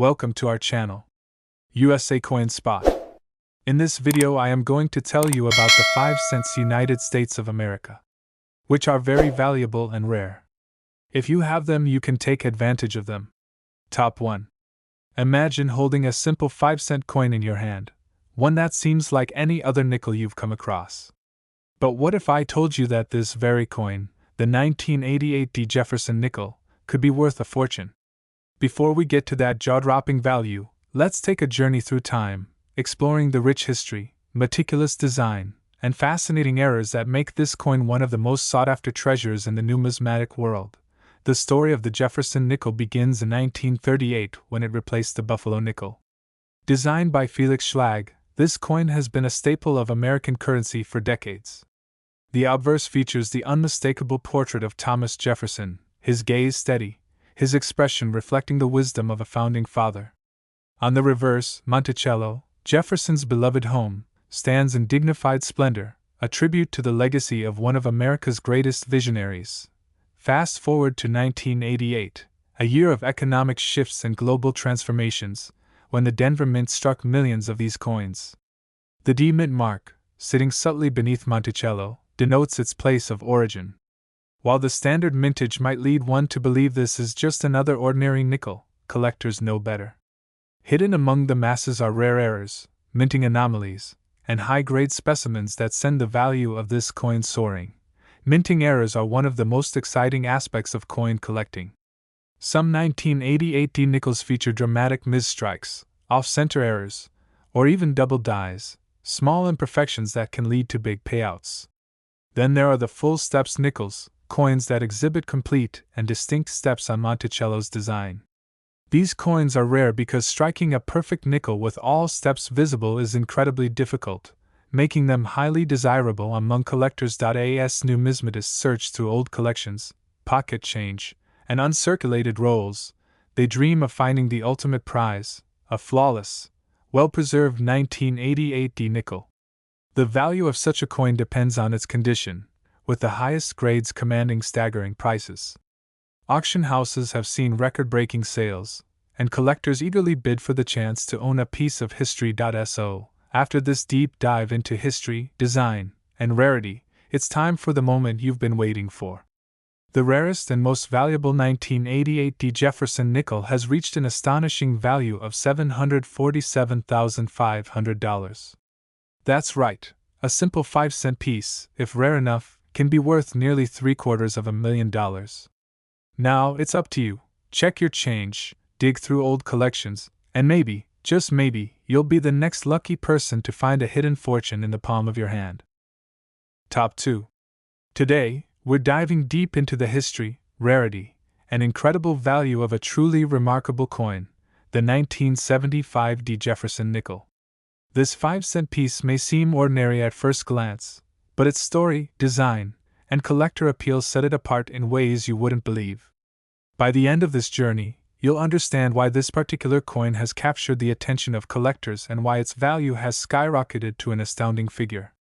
welcome to our channel, USA Coin Spot. In this video I am going to tell you about the 5 cents United States of America, which are very valuable and rare. If you have them, you can take advantage of them. Top 1. Imagine holding a simple 5-cent coin in your hand, one that seems like any other nickel you've come across. But what if I told you that this very coin, the 1988 Jefferson Nickel, could be worth a fortune? Before we get to that jaw-dropping value, let's take a journey through time, exploring the rich history, meticulous design, and fascinating errors that make this coin one of the most sought-after treasures in the numismatic world. The story of the Jefferson Nickel begins in 1938 when it replaced the Buffalo nickel. Designed by Felix Schlag, this coin has been a staple of American currency for decades. The obverse features the unmistakable portrait of Thomas Jefferson, his gaze steady, his expression reflecting the wisdom of a founding father. On the reverse, Monticello, Jefferson's beloved home, stands in dignified splendor, a tribute to the legacy of one of America's greatest visionaries. Fast forward to 1988, a year of economic shifts and global transformations, when the Denver Mint struck millions of these coins. The D Mint mark, sitting subtly beneath Monticello, denotes its place of origin. While the standard mintage might lead one to believe this is just another ordinary nickel, collectors know better. Hidden among the masses are rare errors, minting anomalies, and high-grade specimens that send the value of this coin soaring. Minting errors are one of the most exciting aspects of coin collecting. Some 1988 D nickels feature dramatic misstrikes, off-center errors, or even double dies, small imperfections that can lead to big payouts. Then there are the full steps nickels, coins that exhibit complete and distinct steps on Monticello's design. These coins are rare because striking a perfect nickel with all steps visible is incredibly difficult, making them highly desirable among collectors. As numismatists search through old collections, pocket change, and uncirculated rolls, they dream of finding the ultimate prize, a flawless, well-preserved 1988 D nickel. The value of such a coin depends on its condition, with the highest grades commanding staggering prices. Auction houses have seen record-breaking sales, and collectors eagerly bid for the chance to own a piece of history. So, after this deep dive into history, design, and rarity, it's time for the moment you've been waiting for. The rarest and most valuable 1988 D Jefferson Nickel has reached an astonishing value of $747,500. That's right, a simple 5-cent piece, if rare enough, can be worth nearly $750,000. Now it's up to you. Check your change, dig through old collections, and maybe, just maybe, you'll be the next lucky person to find a hidden fortune in the palm of your hand. Top 2. Today, we're diving deep into the history, rarity, and incredible value of a truly remarkable coin, the 1975 D Jefferson Nickel. This 5-cent piece may seem ordinary at first glance, but its story, design, and collector appeal set it apart in ways you wouldn't believe. By the end of this journey, you'll understand why this particular coin has captured the attention of collectors and why its value has skyrocketed to an astounding figure.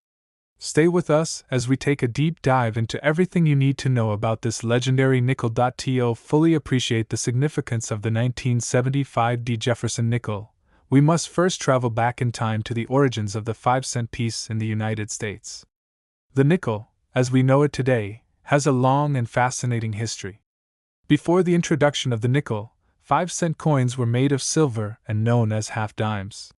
Stay with us as we take a deep dive into everything you need to know about this legendary nickel. To fully appreciate the significance of the 1975 D Jefferson Nickel, we must first travel back in time to the origins of the 5-cent piece in the United States. The nickel, as we know it today, has a long and fascinating history. Before the introduction of the nickel, 5-cent coins were made of silver and known as half-dimes.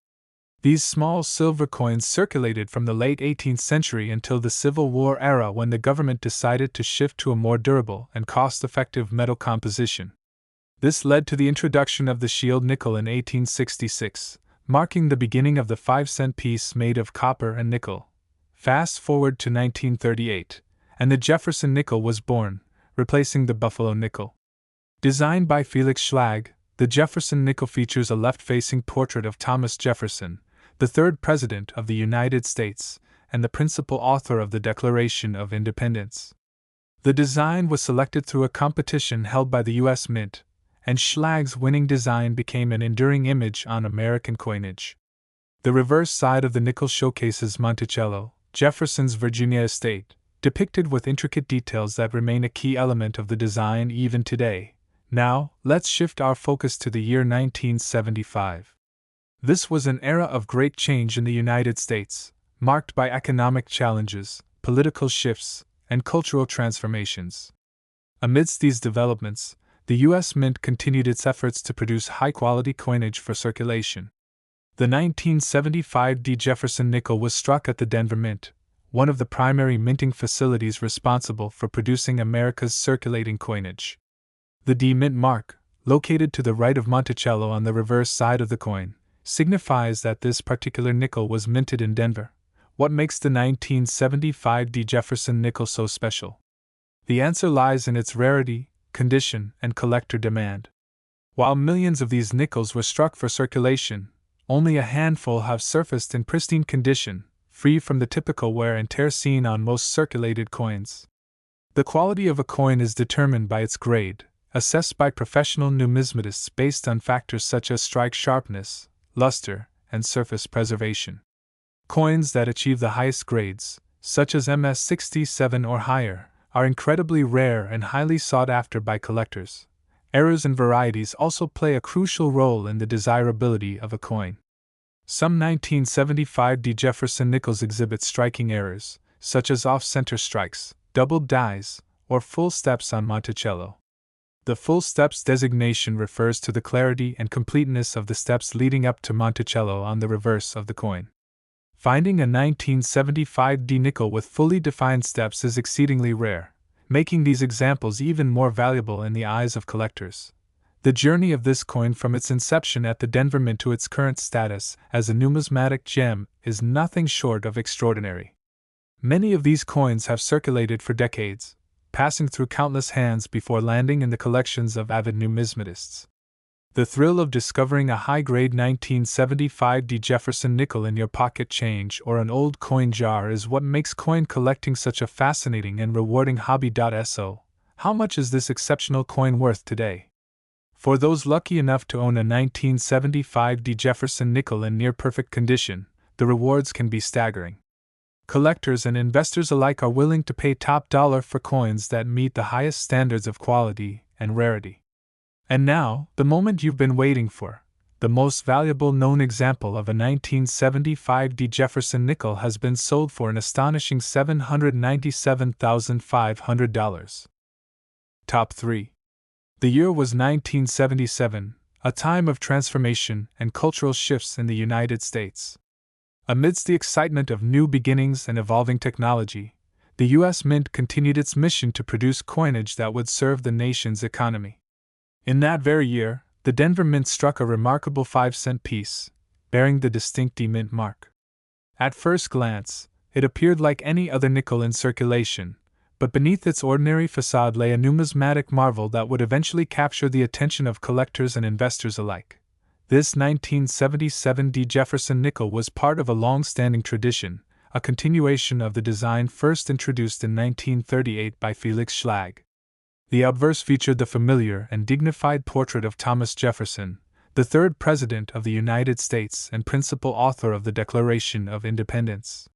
These small silver coins circulated from the late 18th century until the Civil War era, when the government decided to shift to a more durable and cost-effective metal composition. This led to the introduction of the shield nickel in 1866, marking the beginning of the 5-cent piece made of copper and nickel. Fast forward to 1938, and the Jefferson Nickel was born, replacing the Buffalo nickel. Designed by Felix Schlag, the Jefferson Nickel features a left-facing portrait of Thomas Jefferson, the third President of the United States, and the principal author of the Declaration of Independence. The design was selected through a competition held by the U.S. Mint, and Schlag's winning design became an enduring image on American coinage. The reverse side of the nickel showcases Monticello, Jefferson's Virginia estate, depicted with intricate details that remain a key element of the design even today. Now, let's shift our focus to the year 1975. This was an era of great change in the United States, marked by economic challenges, political shifts, and cultural transformations. Amidst these developments, the U.S. Mint continued its efforts to produce high-quality coinage for circulation. The 1975 Jefferson nickel was struck at the Denver Mint, one of the primary minting facilities responsible for producing America's circulating coinage. The D Mint mark, located to the right of Monticello on the reverse side of the coin, signifies that this particular nickel was minted in Denver. What makes the 1975 Jefferson nickel so special? The answer lies in its rarity, condition, and collector demand. While millions of these nickels were struck for circulation, only a handful have surfaced in pristine condition, free from the typical wear and tear seen on most circulated coins. The quality of a coin is determined by its grade, assessed by professional numismatists based on factors such as strike sharpness, luster, and surface preservation. Coins that achieve the highest grades, such as MS-67 or higher, are incredibly rare and highly sought after by collectors. Errors and varieties also play a crucial role in the desirability of a coin. Some 1975 Jefferson nickels exhibit striking errors, such as off-center strikes, doubled dies, or full steps on Monticello. The full steps designation refers to the clarity and completeness of the steps leading up to Monticello on the reverse of the coin. Finding a 1975 nickel with fully defined steps is exceedingly rare, making these examples even more valuable in the eyes of collectors. The journey of this coin from its inception at the Denver Mint to its current status as a numismatic gem is nothing short of extraordinary. Many of these coins have circulated for decades, passing through countless hands before landing in the collections of avid numismatists. The thrill of discovering a high-grade 1975 Jefferson nickel in your pocket change or an old coin jar is what makes coin collecting such a fascinating and rewarding hobby. So, how much is this exceptional coin worth today? For those lucky enough to own a 1975 Jefferson nickel in near-perfect condition, the rewards can be staggering. Collectors and investors alike are willing to pay top dollar for coins that meet the highest standards of quality and rarity. And now, the moment you've been waiting for. The most valuable known example of a 1975 Jefferson nickel has been sold for an astonishing $797,500. Top 3. The year was 1977, a time of transformation and cultural shifts in the United States. Amidst the excitement of new beginnings and evolving technology, the U.S. Mint continued its mission to produce coinage that would serve the nation's economy. In that very year, the Denver Mint struck a remarkable 5-cent piece, bearing the distinct D Mint mark. At first glance, it appeared like any other nickel in circulation, but beneath its ordinary facade lay a numismatic marvel that would eventually capture the attention of collectors and investors alike. This 1977 Jefferson nickel was part of a long-standing tradition, a continuation of the design first introduced in 1938 by Felix Schlag. The obverse featured the familiar and dignified portrait of Thomas Jefferson, the third President of the United States and principal author of the Declaration of Independence.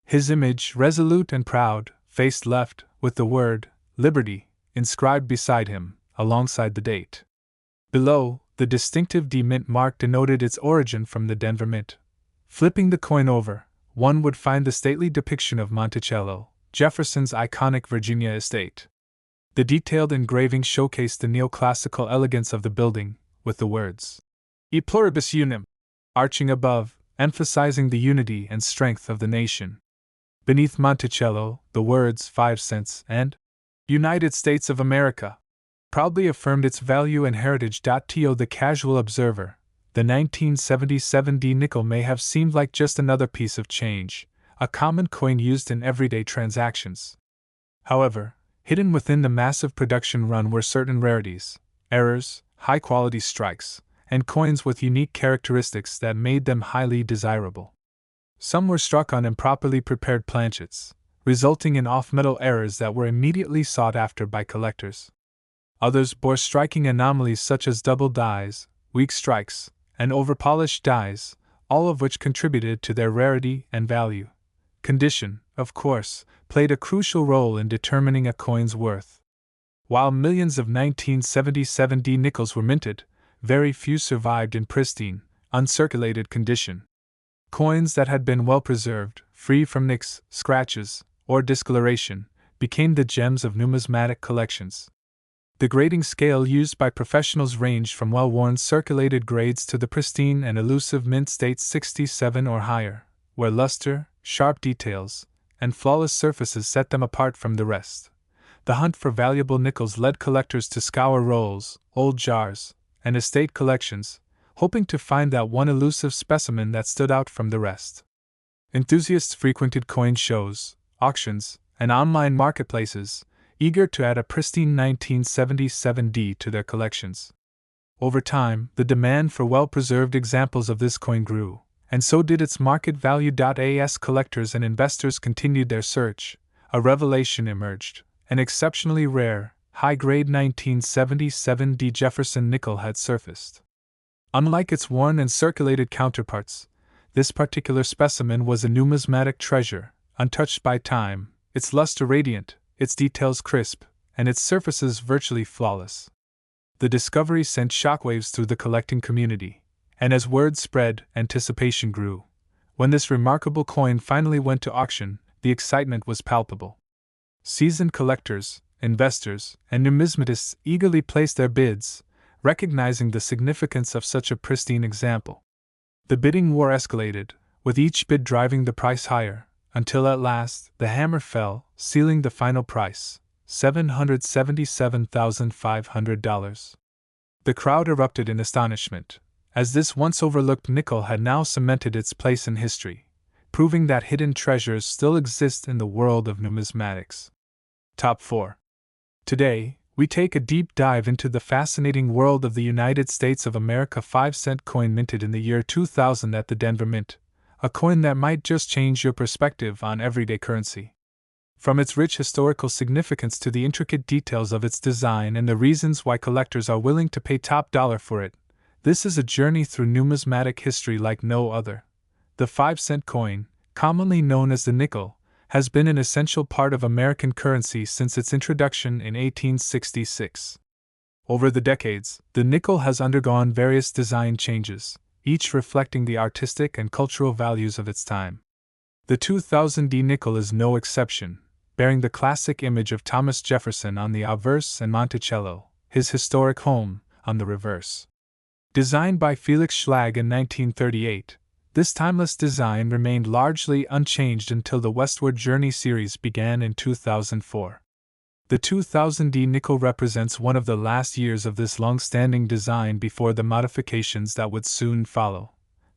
His image, resolute and proud, faced left, with the word, Liberty, inscribed beside him, alongside the date. Below, the distinctive D Mint mark denoted its origin from the Denver Mint. Flipping the coin over, one would find the stately depiction of Monticello, Jefferson's iconic Virginia estate. The detailed engraving showcased the neoclassical elegance of the building, with the words, E pluribus unum, arching above, emphasizing the unity and strength of the nation. Beneath Monticello, the words 5 cents and United States of America proudly affirmed its value and heritage. To the casual observer, the 1977 D nickel may have seemed like just another piece of change, a common coin used in everyday transactions. However, hidden within the massive production run were certain rarities, errors, high-quality strikes, and coins with unique characteristics that made them highly desirable. Some were struck on improperly prepared planchets, resulting in off-metal errors that were immediately sought after by collectors. Others bore striking anomalies such as double dies, weak strikes, and overpolished dies, all of which contributed to their rarity and value. Condition, of course, played a crucial role in determining a coin's worth. While millions of 1977 D nickels were minted, very few survived in pristine, uncirculated condition. Coins that had been well preserved, free from nicks, scratches, or discoloration, became the gems of numismatic collections. The grading scale used by professionals ranged from well-worn circulated grades to the pristine and elusive mint state 67 or higher, where luster, sharp details, and flawless surfaces set them apart from the rest. The hunt for valuable nickels led collectors to scour rolls, old jars, and estate collections, hoping to find that one elusive specimen that stood out from the rest. Enthusiasts frequented coin shows, auctions, and online marketplaces, eager to add a pristine 1977 D to their collections. Over time, the demand for well-preserved examples of this coin grew, and so did its market value. As collectors and investors continued their search, a revelation emerged: an exceptionally rare, high-grade 1977 D Jefferson nickel had surfaced. Unlike its worn and circulated counterparts, this particular specimen was a numismatic treasure, untouched by time, its luster radiant, its details crisp, and its surfaces virtually flawless. The discovery sent shockwaves through the collecting community, and as word spread, anticipation grew. When this remarkable coin finally went to auction, the excitement was palpable. Seasoned collectors, investors, and numismatists eagerly placed their bids, recognizing the significance of such a pristine example. The bidding war escalated, with each bid driving the price higher, until at last the hammer fell, sealing the final price, $777,500. The crowd erupted in astonishment, as this once overlooked nickel had now cemented its place in history, proving that hidden treasures still exist in the world of numismatics. Top 4. Today, we take a deep dive into the fascinating world of the United States of America 5-cent coin minted in the year 2000 at the Denver Mint, a coin that might just change your perspective on everyday currency. From its rich historical significance to the intricate details of its design and the reasons why collectors are willing to pay top dollar for it, this is a journey through numismatic history like no other. The 5-cent coin, commonly known as the nickel, has been an essential part of American currency since its introduction in 1866. Over the decades, the nickel has undergone various design changes, each reflecting the artistic and cultural values of its time. The 2000 D nickel is no exception, bearing the classic image of Thomas Jefferson on the obverse and Monticello, his historic home, on the reverse. Designed by Felix Schlag in 1938, this timeless design remained largely unchanged until the Westward Journey series began in 2004. The 2000 D nickel represents one of the last years of this long-standing design before the modifications that would soon follow.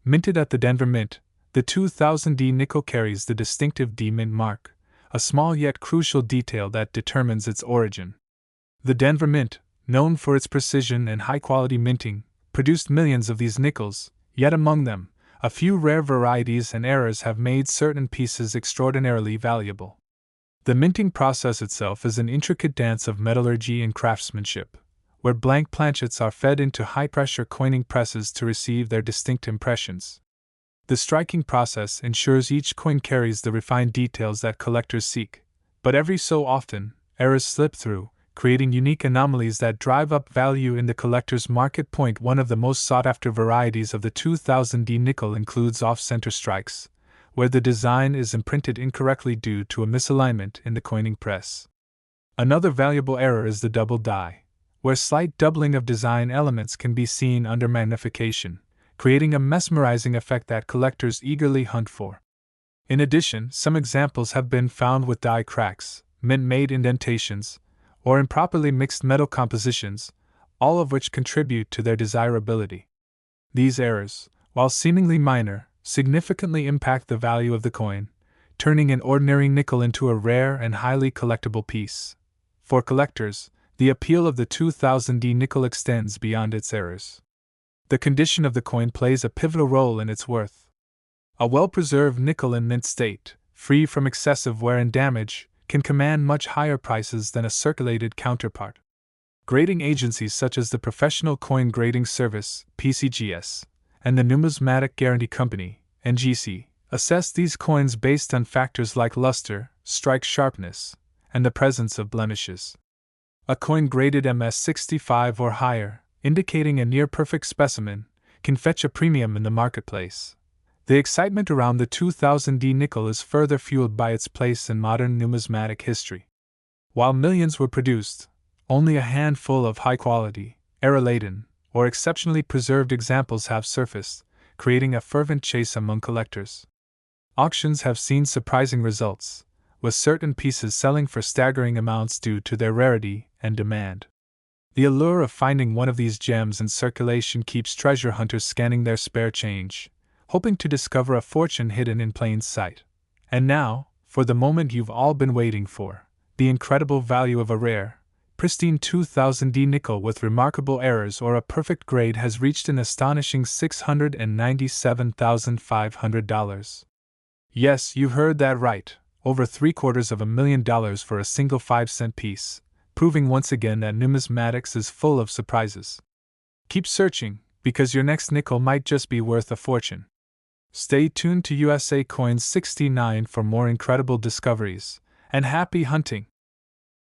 Minted at the Denver Mint, the 2000 D nickel carries the distinctive D Mint mark, a small yet crucial detail that determines its origin. The Denver Mint, known for its precision and high-quality minting, produced millions of these nickels, yet among them, a few rare varieties and errors have made certain pieces extraordinarily valuable. The minting process itself is an intricate dance of metallurgy and craftsmanship, where blank planchets are fed into high-pressure coining presses to receive their distinct impressions. The striking process ensures each coin carries the refined details that collectors seek, but every so often, errors slip through, creating unique anomalies that drive up value in the collector's market. One of the most sought-after varieties of the 2000 D nickel includes off-center strikes, where the design is imprinted incorrectly due to a misalignment in the coining press. Another valuable error is the double die, where slight doubling of design elements can be seen under magnification, creating a mesmerizing effect that collectors eagerly hunt for. In addition, some examples have been found with die cracks, mint-made indentations, or improperly mixed metal compositions, all of which contribute to their desirability. These errors, while seemingly minor, significantly impact the value of the coin, turning an ordinary nickel into a rare and highly collectible piece. For collectors, the appeal of the 2000 D nickel extends beyond its errors. The condition of the coin plays a pivotal role in its worth. A well-preserved nickel in mint state, free from excessive wear and damage, can command much higher prices than a circulated counterpart. Grading agencies such as the Professional Coin Grading Service (PCGS) and the Numismatic Guarantee Company (NGC) assess these coins based on factors like luster, strike sharpness, and the presence of blemishes. A coin graded MS65 or higher, indicating a near-perfect specimen, can fetch a premium in the marketplace. The excitement around the 2000D nickel is further fueled by its place in modern numismatic history. While millions were produced, only a handful of high-quality, error-laden, or exceptionally preserved examples have surfaced, creating a fervent chase among collectors. Auctions have seen surprising results, with certain pieces selling for staggering amounts due to their rarity and demand. The allure of finding one of these gems in circulation keeps treasure hunters scanning their spare change, hoping to discover a fortune hidden in plain sight. And now, for the moment you've all been waiting for, the incredible value of a rare, pristine 2000D nickel with remarkable errors or a perfect grade has reached an astonishing $697,500. Yes, you heard that right, over $750,000 for a single 5-cent piece, proving once again that numismatics is full of surprises. Keep searching, because your next nickel might just be worth a fortune. Stay tuned to USA Coins 69 for more incredible discoveries, and happy hunting!